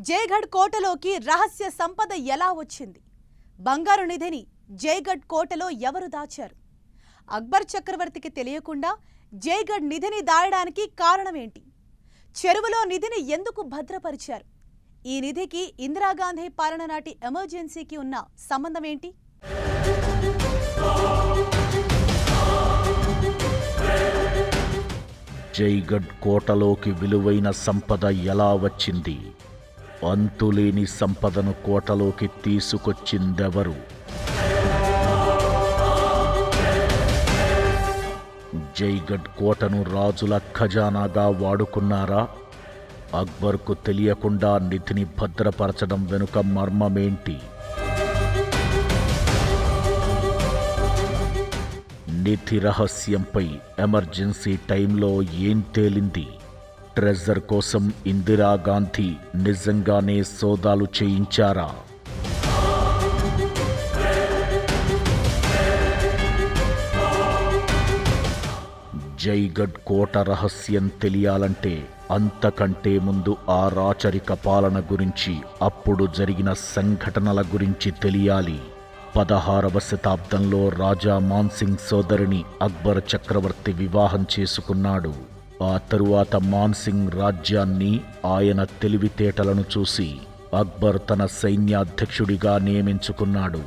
జయగఢ్ కోటలోకి రహస్య సంపద ఎలా వచ్చింది? బంగారు నిధిని జయగఢ్ కోటలో ఎవరు దాచారు? అక్బర్ చక్రవర్తికి తెలియకుండా జయగఢ్ నిధిని దాయడానికి కారణమేంటి? చెరువులో నిధిని ఎందుకు భద్రపరిచారు? ఈ నిధికి ఇందిరాగాంధీ పాలన నాటి ఎమర్జెన్సీకి ఉన్న సంబంధం ఏంటి? జైగఢ్ కోటలోకి విలువైన సంపద ఎలా వచ్చింది? అంతులేని సంపదను కోటలోకి తీసుకొచ్చిందెవరు? జైగఢ్ కోటను రాజుల ఖజానాగా వాడుకున్నారా? అక్బర్కు తెలియకుండా నిధిని భద్రపరచడం వెనుక మర్మమేంటి? నిధి రహస్యంపై ఎమర్జెన్సీ టైంలో ఏం తేలింది? ట్రెజర్ కోసం ఇందిరాగాంధీ నిజంగానే సోదాలు చేయించారా? జైగఢ్ కోట రహస్యం తెలియాలంటే అంతకంటే ముందు ఆ రాచరిక పాలన గురించి, అప్పుడు జరిగిన సంఘటనల గురించి తెలియాలి. 16వ శతాబ్దంలో రాజా మాన్సింగ్ సోదరిని అక్బర్ చక్రవర్తి వివాహం చేసుకున్నాడు. ఆ తరువాత మాన్సింగ్ రాజ్యాన్ని, ఆయన తెలివితేటలను చూసి అక్బర్ తన సైన్యాధ్యక్షుడిగా నియమించుకున్నాడు.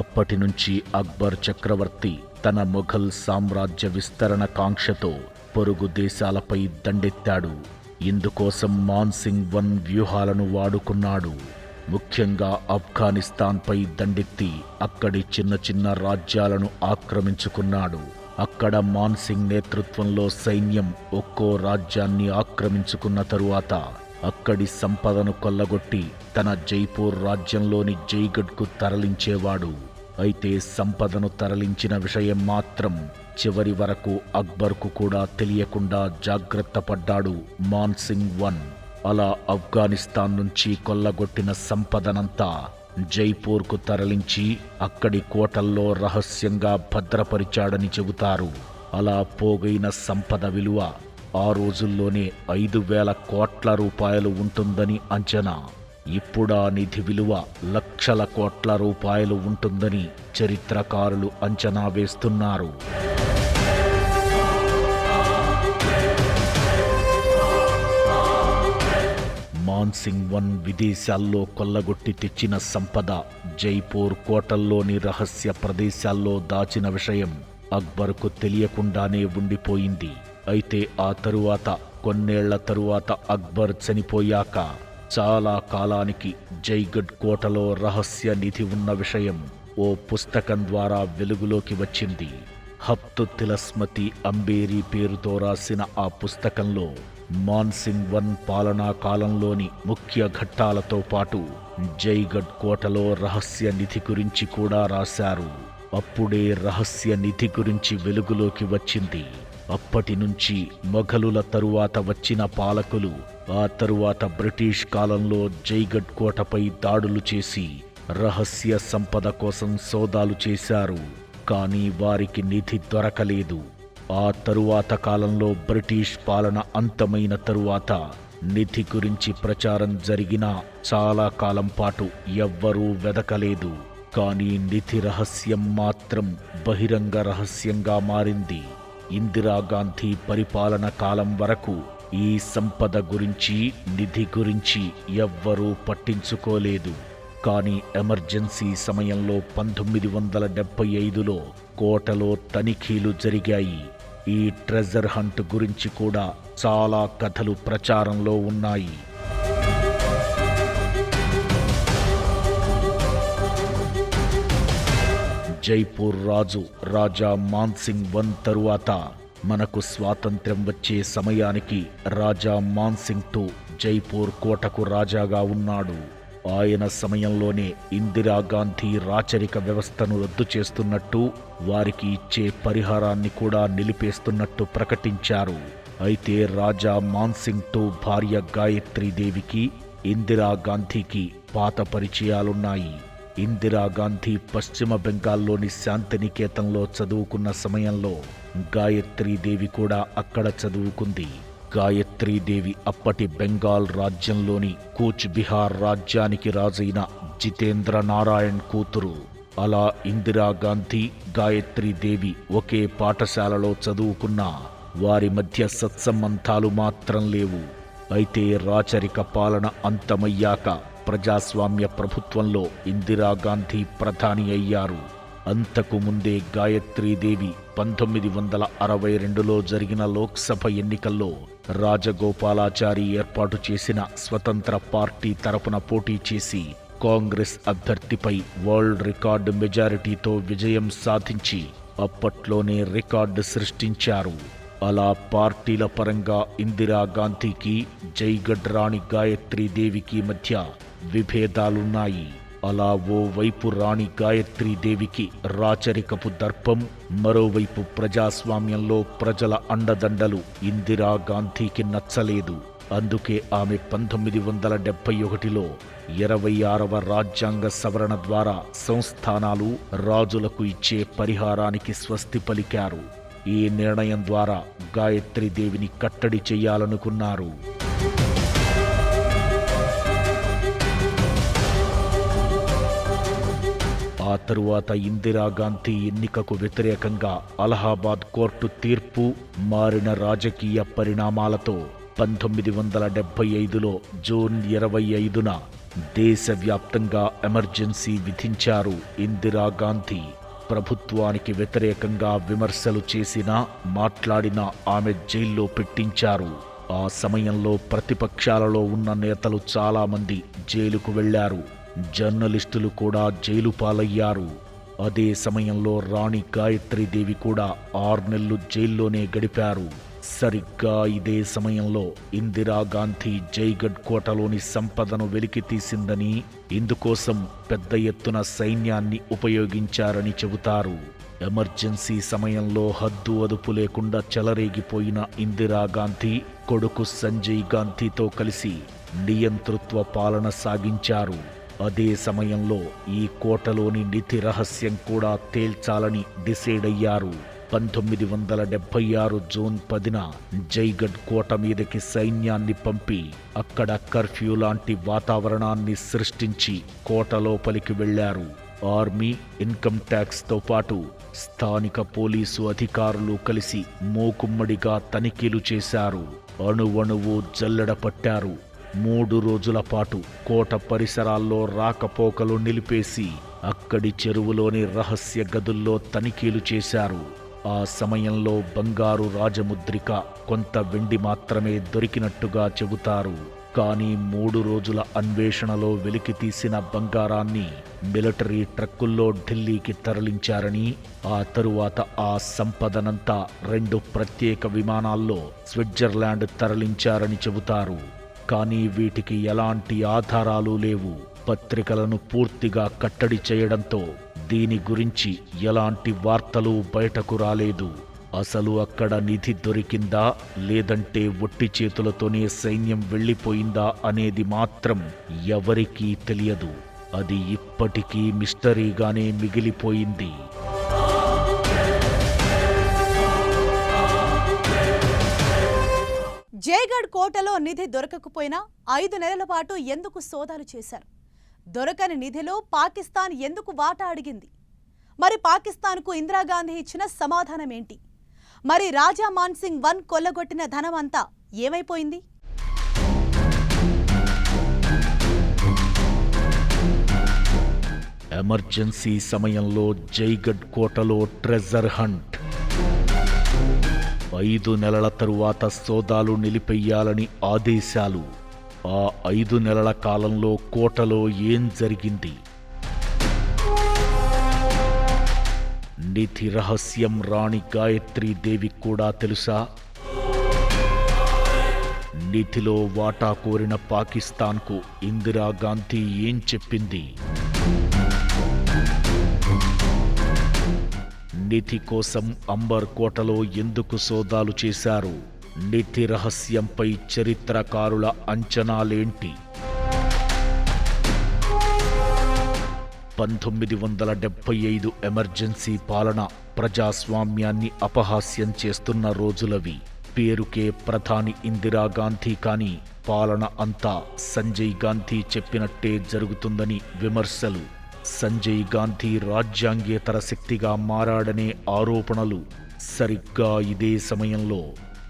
అప్పటి నుంచి అక్బర్ చక్రవర్తి తన మొఘల్ సామ్రాజ్య విస్తరణ కాంక్షతో పొరుగు దేశాలపై దండెత్తాడు. ఇందుకోసం మాన్సింగ్ వన్ వ్యూహాలను వాడుకున్నాడు. ముఖ్యంగా ఆఫ్ఘనిస్తాన్పై దండెత్తి అక్కడి చిన్న చిన్న రాజ్యాలను ఆక్రమించుకున్నాడు. అక్కడ మాన్సింగ్ నేతృత్వంలో సైన్యం ఒక్కో రాజ్యాన్ని ఆక్రమించుకున్న తరువాత అక్కడి సంపదను కొల్లగొట్టి తన జైపూర్ రాజ్యంలోని జైగఢ్కు తరలించేవాడు. అయితే సంపదను తరలించిన విషయం మాత్రం చివరి వరకు అక్బర్కు కూడా తెలియకుండా జాగ్రత్త పడ్డాడు మాన్సింగ్ వన్. అలా ఆఫ్ఘనిస్తాన్ నుంచి కొల్లగొట్టిన సంపదనంతా జైపూర్కు తరలించి అక్కడి కోటల్లో రహస్యంగా భద్రపరిచాడని చెబుతారు. అలా పోగైన సంపద విలువ ఆ రోజుల్లోనే 5,000 కోట్ల రూపాయలు ఉంటుందని అంచనా. ఇప్పుడా నిధి విలువ లక్షల కోట్ల రూపాయలు ఉంటుందని చరిత్రకారులు అంచనా వేస్తున్నారు. మాన్సింగ్ వన్ విదేశాల్లో కొల్లగొట్టి తెచ్చిన సంపద జైపూర్ కోటల్లోని రహస్య ప్రదేశాల్లో దాచిన విషయం అక్బర్కు తెలియకుండానే ఉండిపోయింది. అయితే ఆ తరువాత కొన్నేళ్ల తరువాత అక్బర్ చనిపోయాక చాలా కాలానికి జైగఢ్ కోటలో రహస్య నిధి ఉన్న విషయం ఓ పుస్తకం ద్వారా వెలుగులోకి వచ్చింది. హప్తు తిలస్మతి అంబేరి పేరుతో రాసిన ఆ పుస్తకంలో మాన్సింగ్ వన్ పాలనా కాలంలోని ముఖ్య ఘట్టాలతో పాటు జైగఢ్ కోటలో రహస్య నిధి గురించి కూడా రాశారు. అప్పుడే రహస్య నిధి గురించి వెలుగులోకి వచ్చింది. అప్పటి నుంచి మొఘలుల తరువాత వచ్చిన పాలకులు, ఆ తరువాత బ్రిటిష్ కాలంలో జైగఢ్ కోటపై దాడులు చేసి రహస్య సంపద కోసం సోదాలు చేశారు. కానీ వారికి నిధి దొరకలేదు. ఆ తరువాత కాలంలో బ్రిటిష్ పాలన అంతమైన తరువాత నిధి గురించి ప్రచారం జరిగినా చాలా కాలం పాటు ఎవ్వరూ వెదకలేదు. కానీ నిధి రహస్యం మాత్రం బహిరంగ రహస్యంగా మారింది. ఇందిరాగాంధీ పరిపాలన కాలం వరకు ఈ సంపద గురించి, నిధి గురించి ఎవ్వరూ పట్టించుకోలేదు. కానీ ఎమర్జెన్సీ సమయంలో 1975లో కోటలో తనిఖీలు జరిగాయి. ఈ ట్రెజర్ హంట్ గురించి కూడా చాలా కథలు ప్రచారంలో ఉన్నాయి. జైపూర్ రాజు రాజా మాన్సింగ్ వన్ తరువాత మనకు స్వాతంత్ర్యం వచ్చే సమయానికి రాజా మాన్సింగ్ టూ జైపూర్ కోటకు రాజాగా ఉన్నాడు. ఆయన సమయంలోనే ఇందిరాగాంధీ రాచరిక వ్యవస్థను రద్దు చేస్తున్నట్టు, వారికి ఇచ్చే పరిహారాన్ని కూడా నిలిపేస్తున్నట్టు ప్రకటించారు. అయితే రాజా మాన్సింగ్ టూ భార్య గాయత్రీదేవికి ఇందిరాగాంధీకి పాత పరిచయాలున్నాయి. ఇందిరాగాంధీ పశ్చిమ బెంగాల్లోని శాంతినికేతన్లో చదువుకున్న సమయంలో గాయత్రీదేవి కూడా అక్కడ చదువుకుంది. గాయత్రీదేవి అప్పటి బెంగాల్ రాజ్యంలోని కూచ్ బిహార్ రాజ్యానికి రాజైన జితేంద్ర నారాయణ్ కూతురు. అలా ఇందిరాగాంధీ, గాయత్రీదేవి ఒకే పాఠశాలలో చదువుకున్నా వారి మధ్య సత్సంబంధాలు మాత్రం లేవు. అయితే రాచరిక పాలన అంతమయ్యాక ప్రజాస్వామ్య ప్రభుత్వంలో ఇందిరాగాంధీ ప్రధాని అయ్యారు. అంతకు ముందే గాయత్రీదేవి 1962లో జరిగిన లోక్సభ ఎన్నికల్లో రాజగోపాలాచారి ఏర్పాటు చేసిన స్వతంత్ర పార్టీ తరపున పోటీ చేసి కాంగ్రెస్ అభ్యర్థిపై వరల్డ్ రికార్డు మెజారిటీతో విజయం సాధించి అప్పట్లోనే రికార్డు సృష్టించారు. అలా పార్టీల పరంగా ఇందిరాగాంధీకి, జైగఢ్ రాణి గాయత్రీదేవికి మధ్య విభేదాలున్నాయి. అలా ఓవైపు రాణి గాయత్రీదేవికి రాచరికపు దర్పం, మరోవైపు ప్రజాస్వామ్యంలో ప్రజల అండదండలు ఇందిరాగాంధీకి నచ్చలేదు. అందుకే ఆమె 1971లో 26వ రాజ్యాంగ సవరణ ద్వారా సంస్థానాలు రాజులకు ఇచ్చే పరిహారానికి స్వస్తి పలికారు. ఈ నిర్ణయం ద్వారా గాయత్రీదేవిని కట్టడి చెయ్యాలనుకున్నారు. ఆ తరువాత ఇందిరాగాంధీ ఎన్నికకు వ్యతిరేకంగా అలహాబాద్ కోర్టు తీర్పు, మారిన రాజకీయ పరిణామాలతో 1975లో జూన్ 25న దేశవ్యాప్తంగా ఎమర్జెన్సీ విధించారు ఇందిరాగాంధీ. ప్రభుత్వానికి వ్యతిరేకంగా విమర్శలు చేసినా, మాట్లాడినా ఆమె జైల్లో పెట్టించారు. ఆ సమయంలో ప్రతిపక్షాలలో ఉన్న నేతలు చాలామంది జైలుకు వెళ్లారు. జర్నలిస్టులు కూడా జైలు పాలయ్యారు. అదే సమయంలో రాణి గాయత్రీదేవి కూడా 6 నెలలు జైల్లోనే గడిపారు. సరిగ్గా ఇదే సమయంలో ఇందిరాగాంధీ జైగఢ్ కోటలోని సంపదను వెలికితీసిందని, ఇందుకోసం పెద్ద ఎత్తున సైన్యాన్ని ఉపయోగించారని చెబుతారు. ఎమర్జెన్సీ సమయంలో హద్దు అదుపు లేకుండా చెలరేగిపోయిన ఇందిరాగాంధీ కొడుకు సంజయ్ గాంధీతో కలిసి నియంతృత్వ పాలన సాగించారు. అదే సమయంలో ఈ కోటలోని నిధి రహస్యం కూడా తేల్చాలని డిసైడ్ అయ్యారు. 1976 జూన్ 10న జైగఢ్ కోట మీదకి సైన్యాన్ని పంపి అక్కడ కర్ఫ్యూ లాంటి వాతావరణాన్ని సృష్టించి కోట లోపలికి వెళ్లారు. ఆర్మీ, ఇన్కమ్ ట్యాక్స్తో పాటు స్థానిక పోలీసు అధికారులు కలిసి మూకుమ్మడిగా తనిఖీలు చేశారు. అణువణువు జల్లెడ పట్టారు. 3 రోజుల పాటు కోట పరిసరాల్లో రాకపోకలు నిలిపేసి అక్కడి చెరువులోని రహస్య గదుల్లో తనిఖీలు చేశారు. ఆ సమయంలో బంగారు రాజముద్రిక, కొంత వెండి మాత్రమే దొరికినట్టుగా చెబుతారు. కానీ 3 రోజుల అన్వేషణలో వెలికితీసిన బంగారాన్ని మిలిటరీ ట్రక్కుల్లో ఢిల్లీకి తరలించారని, ఆ తరువాత ఆ సంపదనంతా 2 ప్రత్యేక విమానాల్లో స్విట్జర్లాండ్ తరలించారని చెబుతారు. కానీ వీటికి ఎలాంటి ఆధారాలు లేవు. పత్రికలను పూర్తిగా కట్టడి చేయడంతో దీని గురించి ఎలాంటి వార్తలు బయటకు రాలేదు. అసలు అక్కడ నిధి దొరికిందా, లేదంటే ఒట్టి చేతులతోనే సైన్యం వెళ్ళిపోయిందా అనేది మాత్రం ఎవరికీ తెలియదు. అది ఇప్పటికీ మిస్టరీగానే మిగిలిపోయింది. జైగఢ్ కోటలో నిధి దొరకకపోయినా 5 నెలల పాటు ఎందుకు సోదాలు చేశారు? దొరకని నిధిలో పాకిస్తాన్ ఎందుకు వాటా అడిగింది? మరి పాకిస్తాన్కు ఇందిరాగాంధీ ఇచ్చిన సమాధానం ఏంటి? మరి రాజా మాన్సింగ్ 1 కొల్లగొట్టిన ధనం అంతా ఏమైపోయింది? ఎమర్జెన్సీ సమయంలో జైగఢ్ కోటలో ట్రెజర్ హంట్. 5 నెలల తరువాత సోదాలు నిలిపెయ్యాలని ఆదేశాలు. ఆ 5 నెలల కాలంలో కోటలో ఏం జరిగింది? నిధి రహస్యం రాణి గాయత్రీదేవికి కూడా తెలుసా? నిధిలో వాటా కోరిన పాకిస్తాన్కు ఇందిరాగాంధీ ఏం చెప్పింది? నిధి కోసం అంబర్ కోటలో ఎందుకు సోదాలు చేశారు? నిధి రహస్యంపై చరిత్రకారుల అంచనాలేంటి? 1975 ఎమర్జెన్సీ పాలన ప్రజాస్వామ్యాన్ని అపహాస్యం చేస్తున్న రోజులవి. పేరుకే ప్రధాని ఇందిరాగాంధీ కానీ పాలన అంతా సంజయ్ గాంధీ చెప్పినట్టే జరుగుతుందని విమర్శలు. సంజయ్ గాంధీ రాజ్యాంగేతర శక్తిగా మారాడనే ఆరోపణలు. సరిగ్గా ఇదే సమయంలో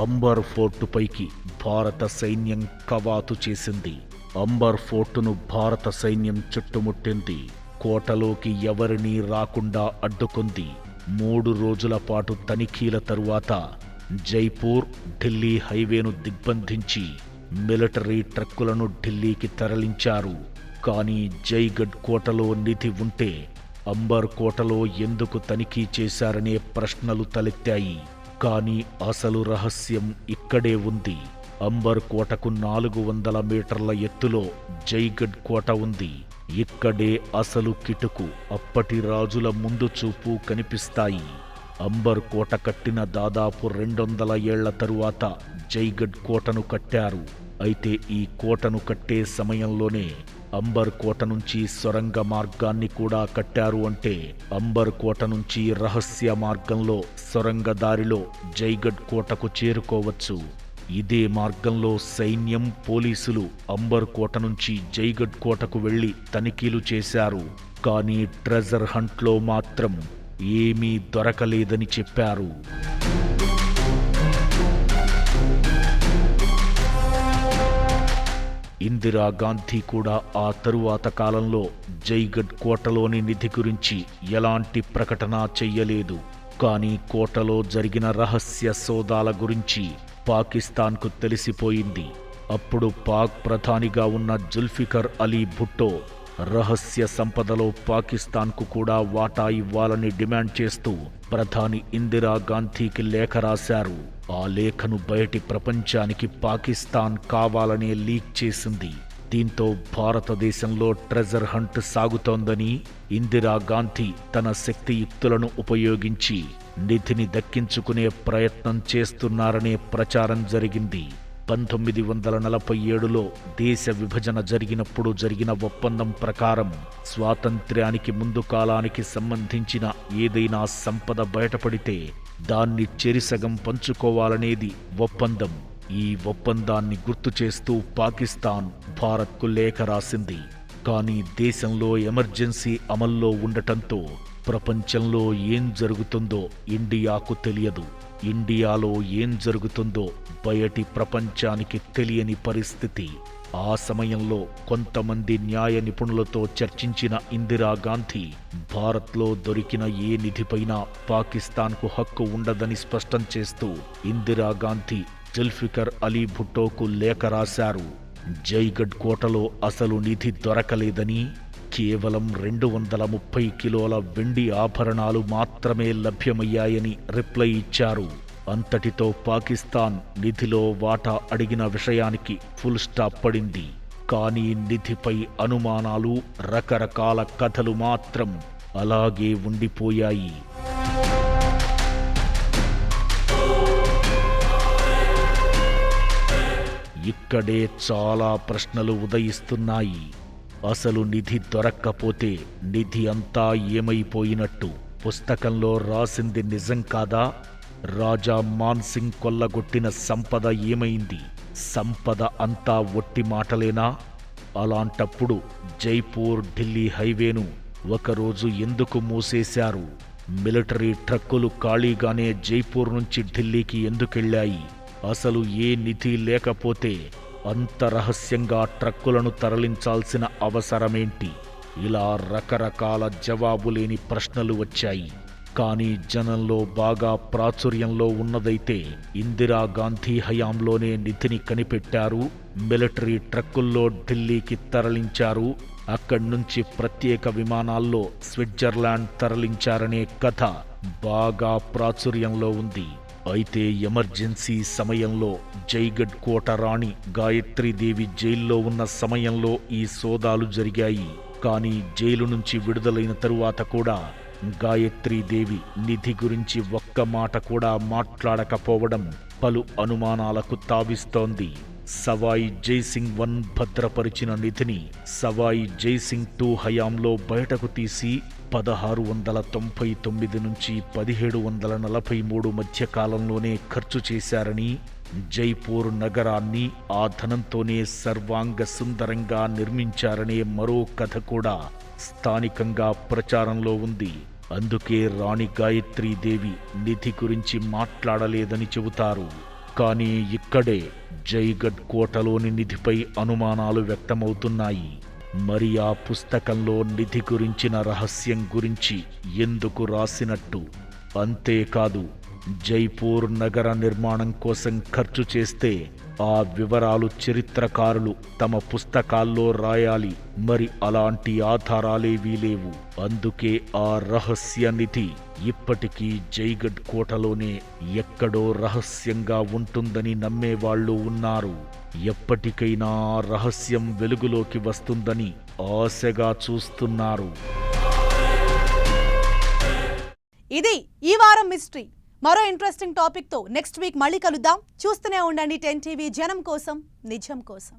అంబర్ ఫోర్టుపైకి భారత సైన్యం కవాతు చేసింది. అంబర్ ఫోర్టును భారత సైన్యం చుట్టుముట్టింది. కోటలోకి ఎవరినీ రాకుండా అడ్డుకుంది. 3 రోజుల పాటు తనిఖీల తరువాత జైపూర్ ఢిల్లీ హైవేను దిగ్బంధించి మిలిటరీ ట్రక్కులను ఢిల్లీకి తరలించారు. కానీ జైగఢ్ కోటలో నిధి ఉంటే అంబర్ కోటలో ఎందుకు తనిఖీ చేశారనే ప్రశ్నలు తలెత్తాయి. కానీ అసలు రహస్యం ఇక్కడే ఉంది. అంబర్ కోటకు 400 మీటర్ల ఎత్తులో జైగఢ్ కోట ఉంది. ఇక్కడే అసలు కిటుకు, అప్పటి రాజుల ముందు చూపు కనిపిస్తాయి. అంబర్ కోట కట్టిన దాదాపు 200 ఏళ్ల తరువాత జైగఢ్ కోటను కట్టారు. అయితే ఈ కోటను కట్టే సమయంలోనే అంబర్ కోట నుంచి సొరంగ మార్గాన్ని కూడా కట్టారు. అంటే అంబర్ కోట నుంచి రహస్య మార్గంలో సొరంగ దారిలో జైగఢ్ కోటకు చేరుకోవచ్చు. ఇదే మార్గంలో సైన్యం, పోలీసులు అంబర్ కోట నుంచి జైగఢ్ కోటకు వెళ్లి తనిఖీలు చేశారు. కానీ ట్రెజర్ హంట్లో మాత్రం ఏమీ దొరకలేదని చెప్పారు. ఇందిరాగాంధీ కూడా ఆ తరువాత కాలంలో జైగఢ్ కోటలోని నిధి గురించి ఎలాంటి ప్రకటన చెయ్యలేదు. కానీ కోటలో జరిగిన రహస్య సోదాల గురించి పాకిస్తాన్కు తెలిసిపోయింది. అప్పుడు పాక్ ప్రధానిగా ఉన్న జుల్ఫికర్ అలీ భుట్టో రహస్య సంపదలో పాకిస్తాన్కు కూడా వాటా ఇవ్వాలని డిమాండ్ చేస్తూ ప్రధాని ఇందిరాగాంధీకి లేఖ రాశారు. ఆ లేఖను బయటి ప్రపంచానికి పాకిస్తాన్ కావాలనే లీక్ చేసింది. దీంతో భారతదేశంలో ట్రెజర్ హంట్ సాగుతోందని, ఇందిరాగాంధీ తన శక్తియుక్తులను ఉపయోగించి నిధిని దక్కించుకునే ప్రయత్నం చేస్తున్నారనే ప్రచారం జరిగింది. 1947లో దేశ విభజన జరిగినప్పుడు జరిగిన ఒప్పందం ప్రకారం స్వాతంత్ర్యానికి ముందు కాలానికి సంబంధించిన ఏదైనా సంపద బయటపడితే దాన్ని చెరిసగం పంచుకోవాలనేది ఒప్పందం. ఈ ఒప్పందాన్ని గుర్తు చేస్తూ పాకిస్తాన్ భారత్కు లేఖ రాసింది. కానీ దేశంలో ఎమర్జెన్సీ అమల్లో ఉండటంతో ప్రపంచంలో ఏం జరుగుతుందో ఇండియాకు తెలియదు. ఇండియాలో ఏం జరుగుతుందో బయటి ప్రపంచానికి తెలియని పరిస్థితి. ఆ సమయంలో కొంతమంది న్యాయ నిపుణులతో చర్చించిన ఇందిరాగాంధీ భారత్లో దొరికిన ఏ నిధిపైనా పాకిస్తాన్కు హక్కు ఉండదని స్పష్టం చేస్తూ ఇందిరాగాంధీ జుల్ఫికర్ అలీ భుట్టోకు లేఖ రాశారు. జైగఢ్ కోటలో అసలు నిధి దొరకలేదని, కేవలం 230 కిలోల వెండి ఆభరణాలు మాత్రమే లభ్యమయ్యాయని రిప్లై ఇచ్చారు. అంతటితో పాకిస్తాన్ నిధిలో వాటా అడిగిన విషయానికి ఫుల్ స్టాప్ పడింది. కానీ నిధిపై అనుమానాలు, రకరకాల కథలు మాత్రం అలాగే ఉండిపోయాయి. ఇక్కడే చాలా ప్రశ్నలు ఉదయిస్తున్నాయి. అసలు నిధి దొరక్కపోతే నిధి అంతా ఏమైపోయినట్టు? పుస్తకంలో రాసింది నిజం కాదా? రాజా మాన్సింగ్ కొల్లగొట్టిన సంపద ఏమైంది? సంపద అంతా ఒట్టి మాటలేనా? అలాంటప్పుడు జైపూర్ ఢిల్లీ హైవేను ఒకరోజు ఎందుకు మూసేశారు? మిలిటరీ ట్రక్కులు ఖాళీగానే జైపూర్ నుంచి ఢిల్లీకి ఎందుకెళ్ళాయి? అసలు ఏ నిధి లేకపోతే అంత రహస్యంగా ట్రక్కులను తరలించాల్సిన అవసరమేంటి? ఇలా రకరకాల జవాబులేని ప్రశ్నలు వచ్చాయి. కానీ జనంలో బాగా ప్రాచుర్యంలో ఉన్నదైతే ఇందిరాగాంధీ హయాంలోనే నిధిని కనిపెట్టారు, మిలిటరీ ట్రక్కుల్లో ఢిల్లీకి తరలించారు, అక్కడి నుంచి ప్రత్యేక విమానాల్లో స్విట్జర్లాండ్ తరలించారనే కథ బాగా ప్రాచుర్యంలో ఉంది. అయితే ఎమర్జెన్సీ సమయంలో జైగఢ్ కోట రాణి గాయత్రీదేవి జైల్లో ఉన్న సమయంలో ఈ సోదాలు జరిగాయి. కానీ జైలు నుంచి విడుదలైన తరువాత కూడా గాయత్రీదేవి నిధి గురించి ఒక్క మాట కూడా మాట్లాడకపోవడం పలు అనుమానాలకు తావిస్తోంది. సవాయి జైసింగ్ 1 భద్రపరిచిన నిధిని సవాయి జైసింగ్ 2 హయాంలో బయటకు తీసి 1699 నుంచి 1743 మధ్య కాలంలోనే ఖర్చు చేశారని, జైపూర్ నగరాన్ని ఆ ధనంతోనే సర్వాంగ సుందరంగా నిర్మించారనే మరో కథ కూడా స్థానికంగా ప్రచారంలో ఉంది. అందుకే రాణి గాయత్రీదేవి నిధి గురించి మాట్లాడలేదని చెబుతారు. కానీ ఇక్కడే జైగఢ్ కోటలోని నిధిపై అనుమానాలు వ్యక్తమవుతున్నాయి. మరి ఆ పుస్తకంలో నిధి గురించిన రహస్యం గురించి ఎందుకు రాసినట్టు? అంతేకాదు, జైపూర్ నగర నిర్మాణం కోసం ఖర్చు చేస్తే ఆ వివరాలు చరిత్రకారులు తమ పుస్తకాల్లో రాయాలి. మరి అలాంటి ఆధారాలేవీ లేవు. అందుకే ఆ రహస్య నిధి ఇప్పటికీ జైగఢ్ కోటలోనే ఎక్కడో రహస్యంగా ఉంటుందని నమ్మేవాళ్లు ఉన్నారు. ఎప్పటికైనా ఆ రహస్యం వెలుగులోకి వస్తుందని ఆశగా చూస్తున్నారు. ఇది ఈ వారం మిస్టరీ. మరో ఇంట్రెస్టింగ్ టాపిక్ తో నెక్స్ట్ వీక్ మళ్ళీ కలుద్దాం. చూస్తూనే ఉండండి 10 టీవీ, జనం కోసం, నిజం కోసం.